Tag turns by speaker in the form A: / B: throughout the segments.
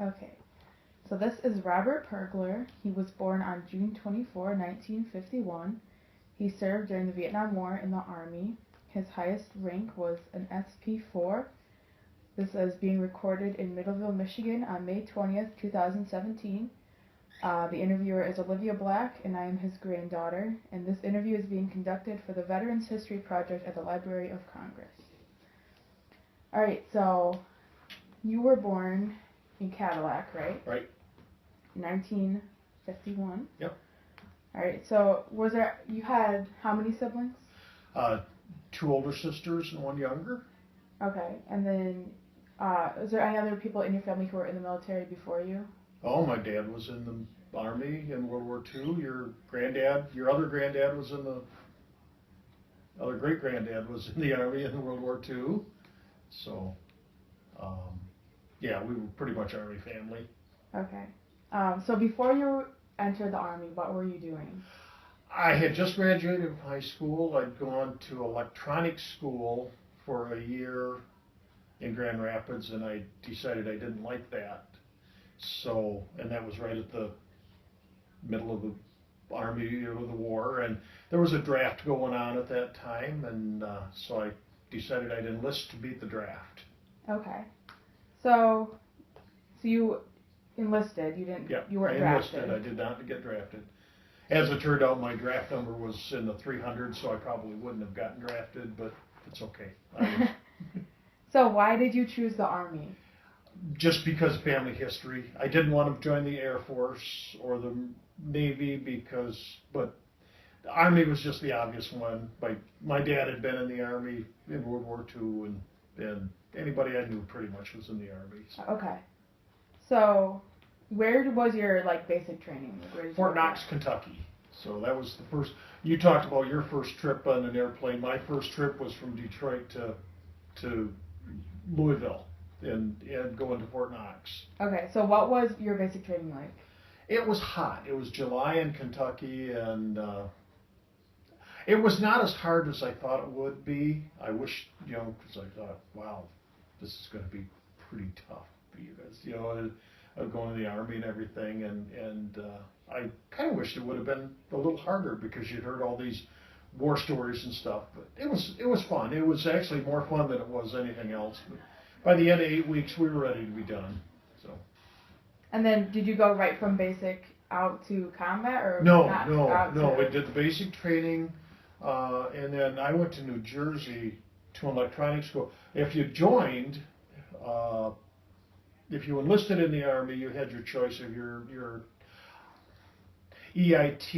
A: Okay. So this is Robert Pergler. He was born on June 24, 1951. He served during the Vietnam War in the Army. His highest rank was an SP4. This is being recorded in Middleville, Michigan on May 20th, 2017. The interviewer is Olivia Black, and I am his granddaughter. And this interview is being conducted for the Veterans History Project at the Library of Congress. Alright, so you were born in Cadillac, right?
B: Right.
A: 1951.
B: Yep.
A: Alright, so you had how many siblings?
B: 2 older sisters and 1 younger.
A: Okay, and then is there any other people in your family who were in the military before you?
B: Oh, my dad was in the Army in World War II. Your other granddad was in the, other great granddad was in the Army in World War II. So, yeah, we were pretty much Army family.
A: Okay. So before you entered the Army, what were you doing?
B: I had just graduated from high school. I'd gone to electronics school for a year in Grand Rapids, and I decided I didn't like that. So, and that was right at the middle of the Army or the war, and there was a draft going on at that time, and so I decided I'd enlist to beat the draft.
A: Okay. So you enlisted. You didn't.
B: Yeah,
A: You weren't
B: I enlisted.
A: drafted.
B: I did not get drafted. As it turned out, my draft number was in the 300, so I probably wouldn't have gotten drafted, but it's okay.
A: So why did you choose the Army?
B: Just because of family history. I didn't want to join the Air Force or the Navy but the Army was just the obvious one. My dad had been in the Army in World War II, and anybody I knew pretty much was in the Army. So.
A: Okay. So where was your basic training?
B: Fort Knox, Kentucky. So that was the first. You talked about your first trip on an airplane. My first trip was from Detroit to Louisville and going to Fort Knox.
A: Okay, so what was your basic training like?
B: It was hot. It was July in Kentucky, and it was not as hard as I thought it would be. I wish, because I thought, wow, this is going to be pretty tough for you guys, going to the Army and everything, and I kind of wished it would have been a little harder because you'd heard all these war stories and stuff, but it was fun. It was actually more fun than it was anything else. But by the end of 8 weeks, we were ready to be done. So.
A: And then, did you go right from basic out to combat, or
B: No. We did the basic training, and then I went to New Jersey to an electronics school. If you joined, if you enlisted in the Army, you had your choice of your EIT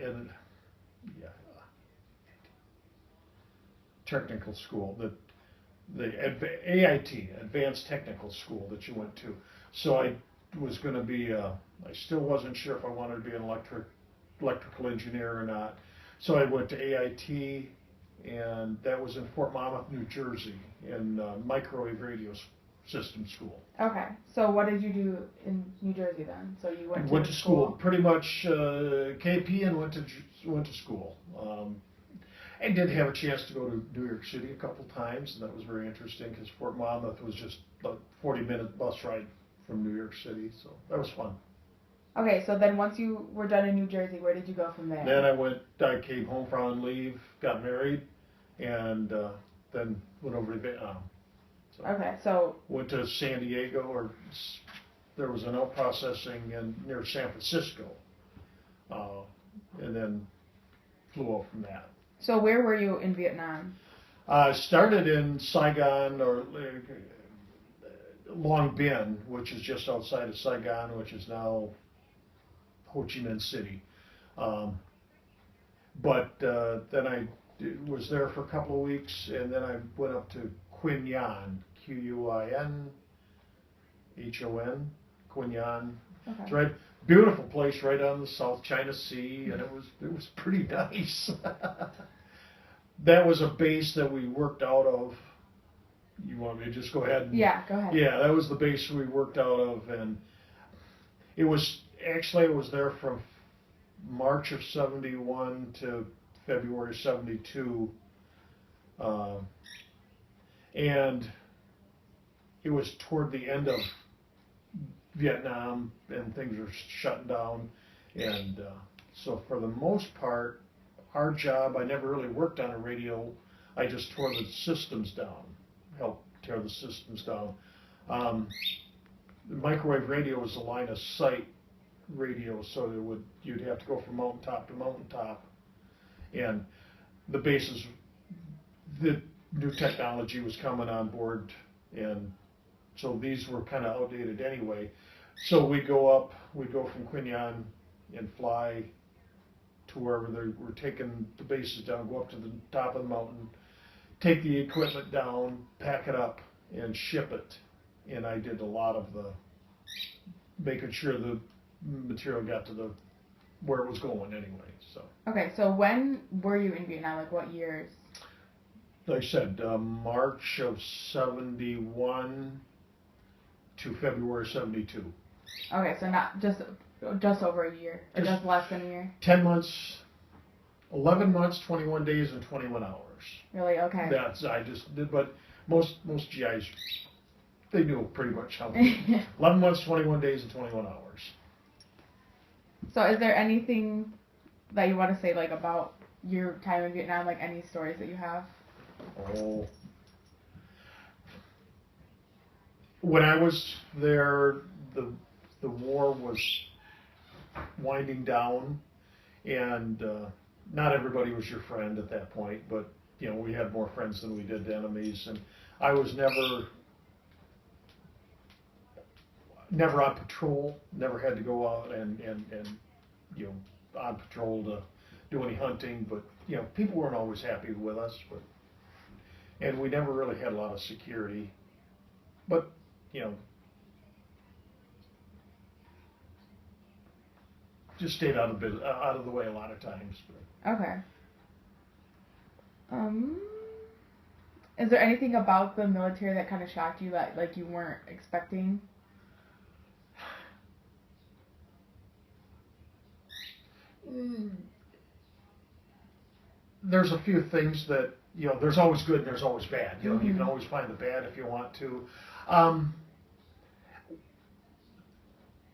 B: and technical school, the AIT, Advanced Technical School, that you went to. So I was going to be, I still wasn't sure if I wanted to be an electrical engineer or not. So I went to AIT, and that was in Fort Monmouth, New Jersey, in microwave radio system school.
A: Okay, so what did you do in New Jersey then? So you went
B: to school, pretty much KP, and went to school. I did have a chance to go to New York City a couple times, and that was very interesting because Fort Monmouth was just a 40-minute bus ride from New York City, so that was fun.
A: Okay, so then once you were done in New Jersey, where did you go from there?
B: Then I came home on leave, got married, and then went over to Vietnam. So
A: okay, so
B: went to San Diego, or there was an out processing near San Francisco, and then flew out from that.
A: So where were you in Vietnam?
B: I started in Saigon, or Long Binh, which is just outside of Saigon, which is now Ho Chi Minh City. But then I was there for a couple of weeks, and then I went up to Quy Nhon, Quinhon, Quy Nhon.
A: Okay.
B: It's right, beautiful place right on the South China Sea, and it was pretty nice. That was a base that we worked out of. You want me to just go ahead?
A: Yeah, go ahead.
B: Yeah, that was the base we worked out of, and it was there from March of '71 to February '72, and it was toward the end of Vietnam and things were shutting down. And so for the most part, our job, I never really worked on a radio. I just tore the systems down, helped tear the systems down. The microwave radio was a line of sight radio, so you'd have to go from mountaintop to mountaintop. And the bases, the new technology was coming on board, and so these were kind of outdated anyway. So we'd go from Quin Yon and fly to wherever they were taking the bases down, go up to the top of the mountain, take the equipment down, pack it up, and ship it. And I did a lot of the making sure the material got to where it was going anyway. So.
A: Okay, so when were you in Vietnam? Like what years?
B: Like I said, March of '71 to February '72.
A: Okay, so not just over a year, or just less than a year.
B: 10 months, 11 months, 21 days, and 21 hours.
A: Really? Okay.
B: I just did, but most GIs, they knew pretty much how many. 11 months, 21 days, and 21 hours.
A: So is there anything that you want to say, like, about your time in Vietnam, like any stories that you have?
B: Oh. When I was there, the war was winding down, and not everybody was your friend at that point, but we had more friends than we did enemies, and I was never on patrol, never had to go out and on patrol to do any hunting, but people weren't always happy with us, and we never really had a lot of security, but just stayed out of the way a lot of times.
A: Okay. Is there anything about the military that kind of shocked you that like you weren't expecting?
B: There's a few things that there's always good and there's always bad. You can always find the bad if you want to.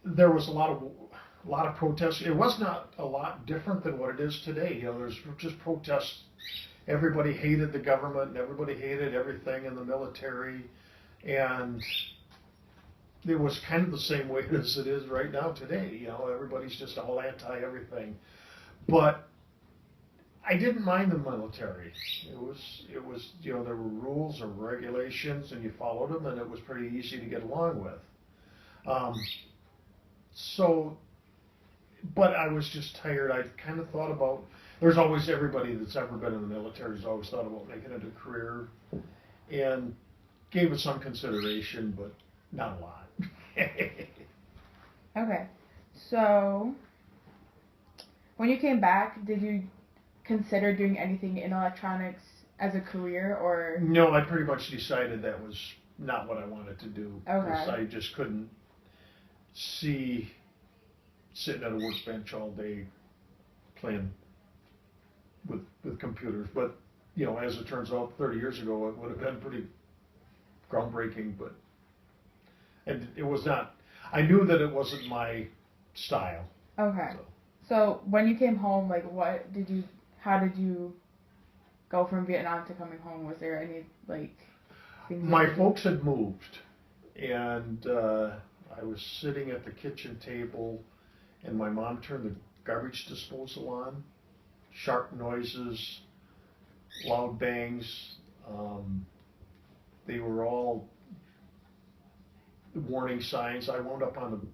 B: There was a lot of protests. It was not a lot different than what it is today. There's just protests. Everybody hated the government and everybody hated everything in the military, and it was kind of the same way as it is right now today. Everybody's just all anti-everything. But I didn't mind the military. It was there were rules or regulations, and you followed them, and it was pretty easy to get along with. But I was just tired. I kind of thought about, there's always everybody that's ever been in the military has always thought about making it a career, and gave it some consideration, but not a lot.
A: Okay. So, when you came back, did you consider doing anything in electronics as a career, or?
B: No, I pretty much decided that was not what I wanted to do.
A: Okay.
B: Because I just couldn't see sitting at a workbench all day playing with computers. But, as it turns out, 30 years ago, it would have been pretty groundbreaking, and it was not. I knew that it wasn't my style.
A: Okay. So when you came home, like, how did you go from Vietnam to coming home? Was there any, like, things?
B: My folks had moved, and I was sitting at the kitchen table, and my mom turned the garbage disposal on. Sharp noises, loud bangs. They were all warning signs. I wound up on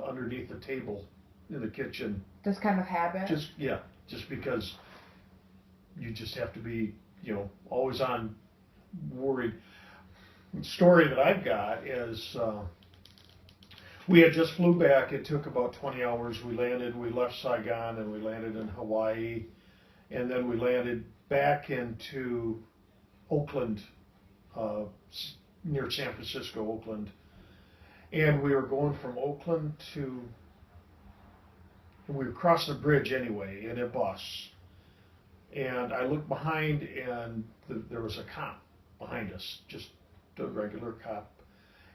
B: underneath the table in the kitchen.
A: Just kind of habit?
B: Just because you just have to be, always on worried. The story that I've got is we had just flew back. It took about 20 hours. We left Saigon and we landed in Hawaii, and then we landed back into Oakland, near San Francisco, Oakland. And we were going from Oakland we were crossing a bridge anyway in a bus. And I looked behind, and there was a cop behind us, just a regular cop.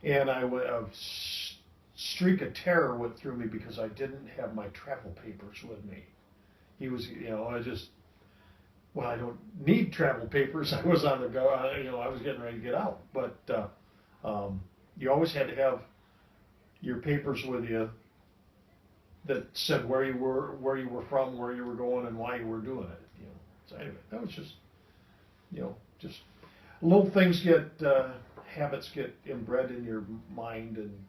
B: And I streak of terror went through me because I didn't have my travel papers with me. He was, I don't need travel papers. I was on the go, I was getting ready to get out. But you always had to have your papers with you that said where you were from, where you were going, and why you were doing it. So anyway, that was just, just little things habits get inbred in your mind, and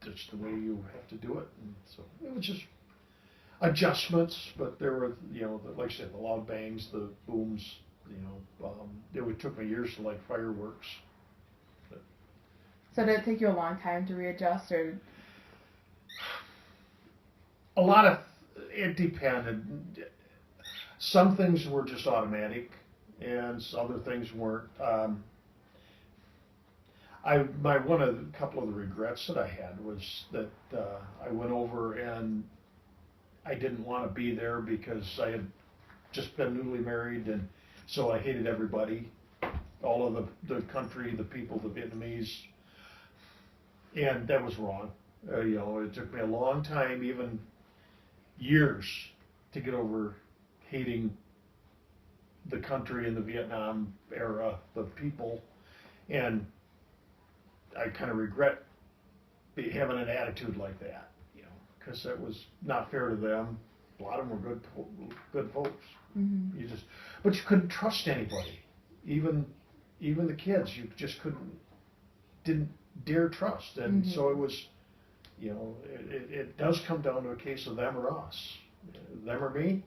B: just the way you have to do it. And so it was just adjustments, but there were, like I said, the loud bangs, the booms, it took me years to like fireworks. But,
A: so did it take you a long time to readjust, or?
B: It depended. Some things were just automatic, and other things weren't. A couple of the regrets that I had was that I went over and I didn't want to be there because I had just been newly married, and so I hated everybody, all of the country, the people, the Vietnamese, and that was wrong. It took me a long time, even years, to get over hating the country and the Vietnam era, the people, and I kind of regret having an attitude like that, because that was not fair to them. A lot of them were good folks.
A: Mm-hmm.
B: But you couldn't trust anybody, even the kids. You just didn't dare trust, and
A: mm-hmm.
B: so it was, it does come down to a case of them or us, them or me.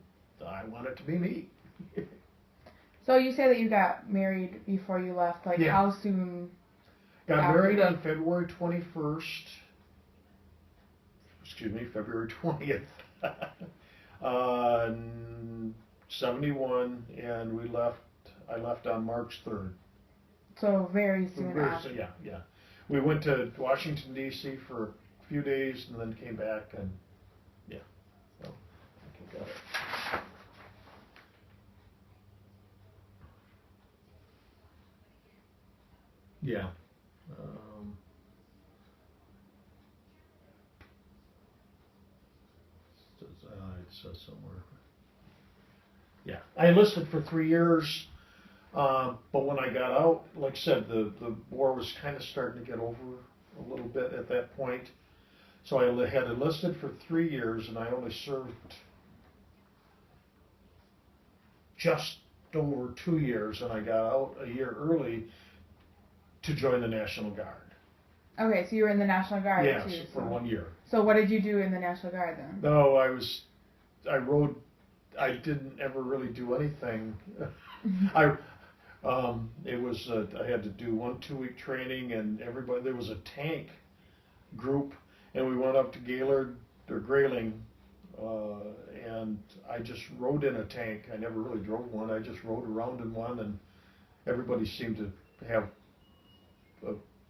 B: I want it to be me.
A: So you say that you got married before you left. Like,
B: yeah.
A: How soon?
B: Got married on February 21st. February 20th. 71, and I left on March 3rd.
A: So very soon after.
B: Yeah. We went to Washington, D.C. for a few days and then came back, and yeah. So, I got it. Yeah. It says somewhere. Yeah, I enlisted for 3 years, but when I got out, like I said, the war was kind of starting to get over a little bit at that point. So I had enlisted for 3 years, and I only served just over 2 years, and I got out a year early to join the National Guard.
A: Okay, so you were in the National Guard
B: yes,
A: too.
B: Yes, for 1 year.
A: So what did you do in the National Guard then?
B: No, I rode. I didn't ever really do anything. I had to do 1 2-week training, and there was a tank group, and we went up to Gaylord or Grayling, and I just rode in a tank. I never really drove one. I just rode around in one, and everybody seemed to have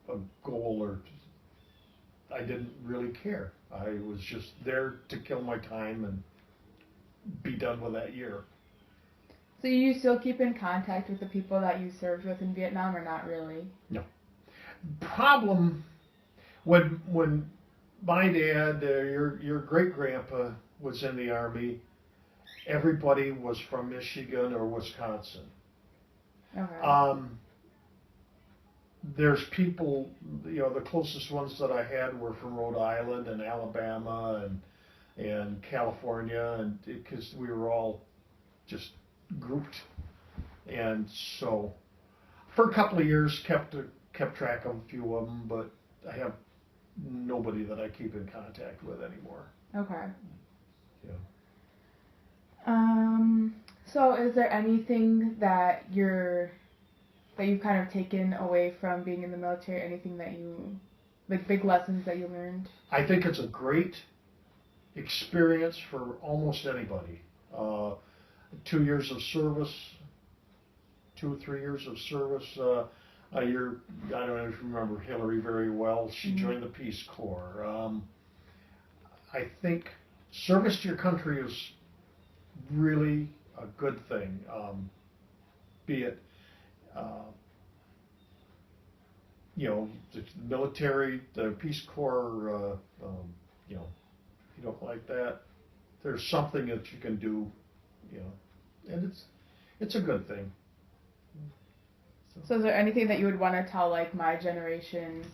B: a goal, or I didn't really care. I was just there to kill my time and be done with that year.
A: So you still keep in contact with the people that you served with in Vietnam, or not really?
B: No. Problem when my dad, your great grandpa, was in the Army, everybody was from Michigan or Wisconsin.
A: Okay.
B: There's people, the closest ones that I had were from Rhode Island and Alabama and California, and because we were all just grouped, and so for a couple of years kept track of a few of them, but I have nobody that I keep in contact with anymore.
A: Okay.
B: Yeah.
A: So is there anything that you've kind of taken away from being in the military? Anything that like big lessons that you learned?
B: I think it's a great experience for almost anybody. 2 years of service, 2 or 3 years of service. I don't know if you remember Hillary very well. She
A: mm-hmm.
B: joined the Peace Corps. I think service to your country is really a good thing. Be it the military, the Peace Corps, if you don't like that, there's something that you can do, and it's a good thing.
A: So is there anything that you would want to tell, like, my generation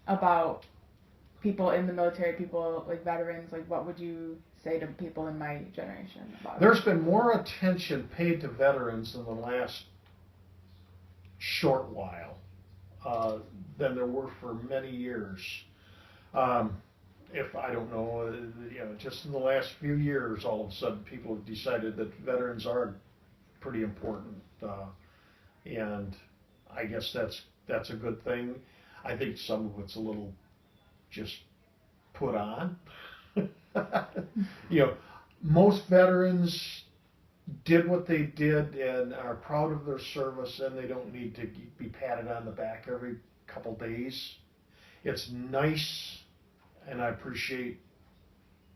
A: about people in the military, people, like, veterans? Like, what would you say to people in my generation about
B: There's
A: it?
B: been more attention paid to veterans in the last short while than there were for many years. If I don't know, just in the last few years, all of a sudden people have decided that veterans are pretty important, and I guess that's a good thing. I think some of it's a little just put on. Most veterans did what they did and are proud of their service, and they don't need to be patted on the back every couple days. It's nice, and I appreciate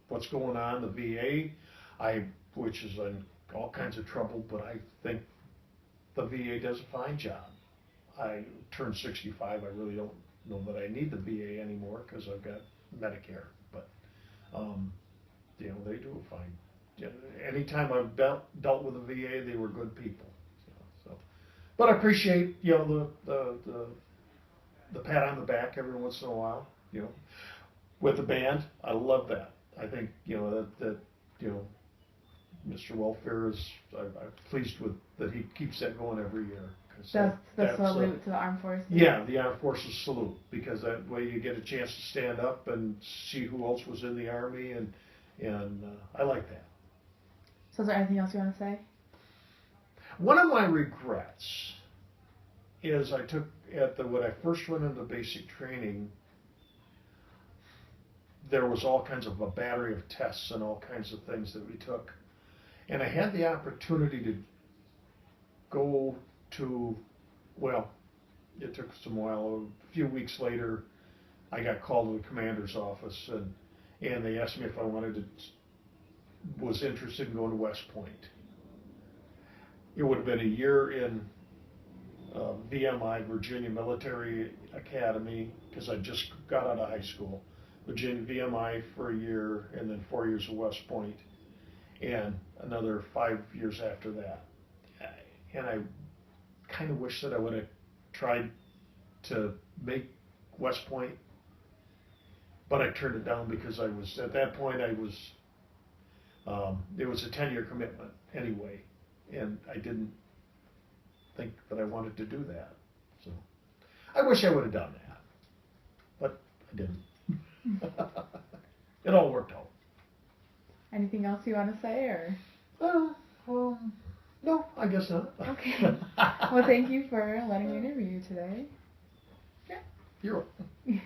B: what's going on in the VA, which is in all kinds of trouble, but I think the VA does a fine job. I turned 65. I really don't know that I need the VA anymore because I've got Medicare, but they do a fine. Anytime I've dealt with the VA, they were good people. But I appreciate the pat on the back every once in a while. With the band, I love that. I think that Mr. Welfare is. I'm pleased with that he keeps that going every year.
A: That's the salute to the armed forces.
B: Yeah, the armed forces salute, because that way you get a chance to stand up and see who else was in the Army, and I like that.
A: So is there anything else you want to say?
B: One of my regrets is when I first went into basic training, there was all kinds of a battery of tests and all kinds of things that we took. And I had the opportunity to go to, it took some while. A few weeks later, I got called to the commander's office, and they asked me if I was interested in going to West Point. It would have been a year in VMI, Virginia Military Academy, because I just got out of high school. Virginia VMI for a year, and then 4 years at West Point, and another 5 years after that. And I kind of wish that I would have tried to make West Point, but I turned it down because at that point it was a 10-year commitment anyway, and I didn't think that I wanted to do that. So I wish I would have done that, but I didn't. It all worked out.
A: Anything else you want to say, or?
B: No, I guess not.
A: Okay. Well, thank you for letting me interview you today.
B: Yeah, you're welcome.